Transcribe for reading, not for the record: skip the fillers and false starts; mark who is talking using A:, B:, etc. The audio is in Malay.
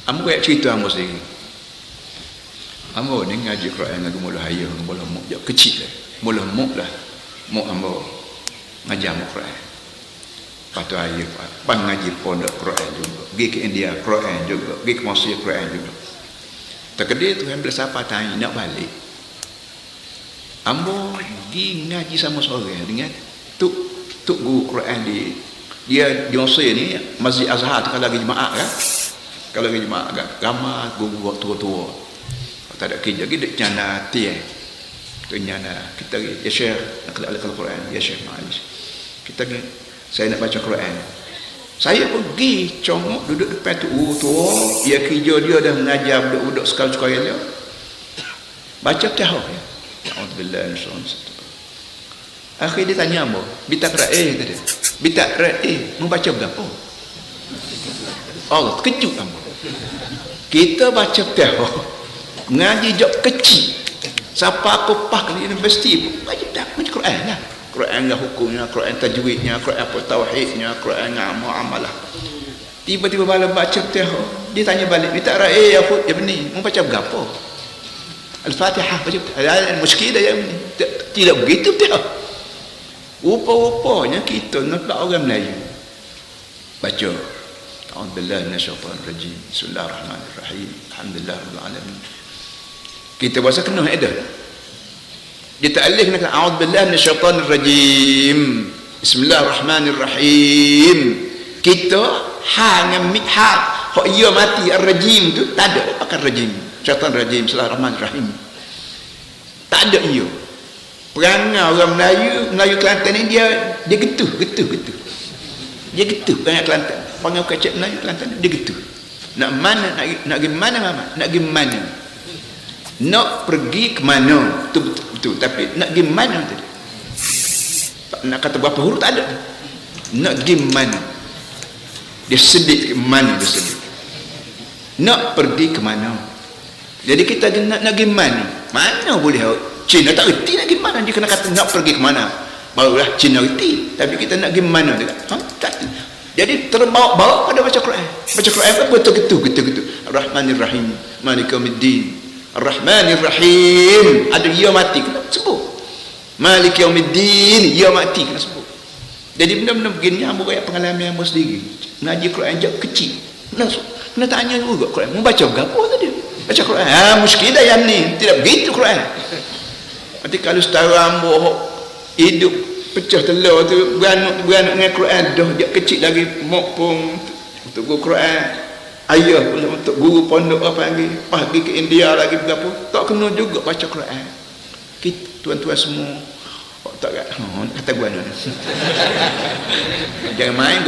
A: Ambo buat cerita ambo sendiri. Ambo ni ngaji Quran dengan mula hayah, mula muk jak kecil lah. Mula muk lah. Muk ambo ngajar Quran. Patu ayah pan ngaji pondok Quran juga. Pergi ke India Quran juga. Pergi ke Mesir Quran juga. Terkedir Tuhan bila siapa tanya nak balik. Ambo pergi ngaji sama seorang dengan tuk guru Quran dia di Mesir ni Masjid Azhar tu kalau lagi jemaah kan. Kalau lagi jemaah agak ramai guru tua-tua. Tak ada kerja lagi dek jana tiang. Tu jana kita ya Syekh nak Al-Quran, ya Syekh Ma'alish. Kita ni saya nak baca Quran. Saya pergi congok duduk depan tu tua, dia kerja dia dah mengajar budak-budak sekolah-sekolah dia. Baca tahu ya. Alhamdulillah insyaallah. Akhir dia tanya apa? Bita Quran kata dia. Bita Quran mau baca berapa? Allah terkejut kamu. Kita baca tahu ngaji jok kecil. Siapa aku pak di universiti baca Quran lah. Quran dengan hukumnya, Quran tajwidnya, Quran apa tauhidnya, Quran dengan muamalah. Tiba-tiba bala baca tahu, dia tanya balik, "Minta ra'i ya khud ya bani, mau baca berapa?" Al-Fatihah baca. Ada muskilah ya bani. Tidak begitu tahu. Rupa-rupanya kita nak orang Melayu. Baca. A'udzubillahi minasyaitanir rajim. Bismillahirrahmanirrahim. Alhamdulillahirabbil alamin. Kita bahasa kena ada. Dia ta'alif nak a'udzubillahi minasyaitanir rajim. Bismillahirrahmanirrahim. Kita dengan hak ia mati ar-rajim tu tak ada pakai rajim. Syaitan rajim, Bismillahirrahmanirrahim. Tak ada ia. Perangai orang Melayu Kelantan ni dia getuh. Dia getuh perangai Kelantan. Perangai kecil Melayu Kelantan dia getuh. Nak pergi mana mama? Nak pergi mana? Nak pergi ke mana? Betul. Tapi nak pergi mana tadi? Nak kata berapa huruf tak ada. Nak pergi mana? Dia sedih ke mana dia sedih. Nak pergi ke mana? Jadi kita nak pergi mana? Mana boleh Cina tak reti nak pergi mana. Dia kena kata nak pergi ke mana. Barulah Cina reti. Tapi kita nak pergi mana dia kata, tak. Jadi terbawa-bawa pada baca Quran. Baca Quran apa betul-betul. Ar-Rahmanir-Rahim. Maliki Yaumiddin. Ar-Rahmanir-Rahim. Ada ia mati kena sebut. Maliki Yaumiddin. Ia mati kena sebut. Jadi benda-benda begini ambo kayak pengalaman ambo sendiri. Ngaji Quran jak kecil. Kena tanya juga Quran. Mau baca berapa tadi? Baca Quran. Muskilah yang ni. Tidak begitu Quran. Nanti kalau setara ambo hidup pecah telur tu beranak dengan Quran dah jak kecil lagi mok pun untuk guru Quran ayah pula untuk guru pondok apa lagi pergi ke India lagi berapa tak kena juga baca Quran kita tuan-tuan semua tak kata gua jangan main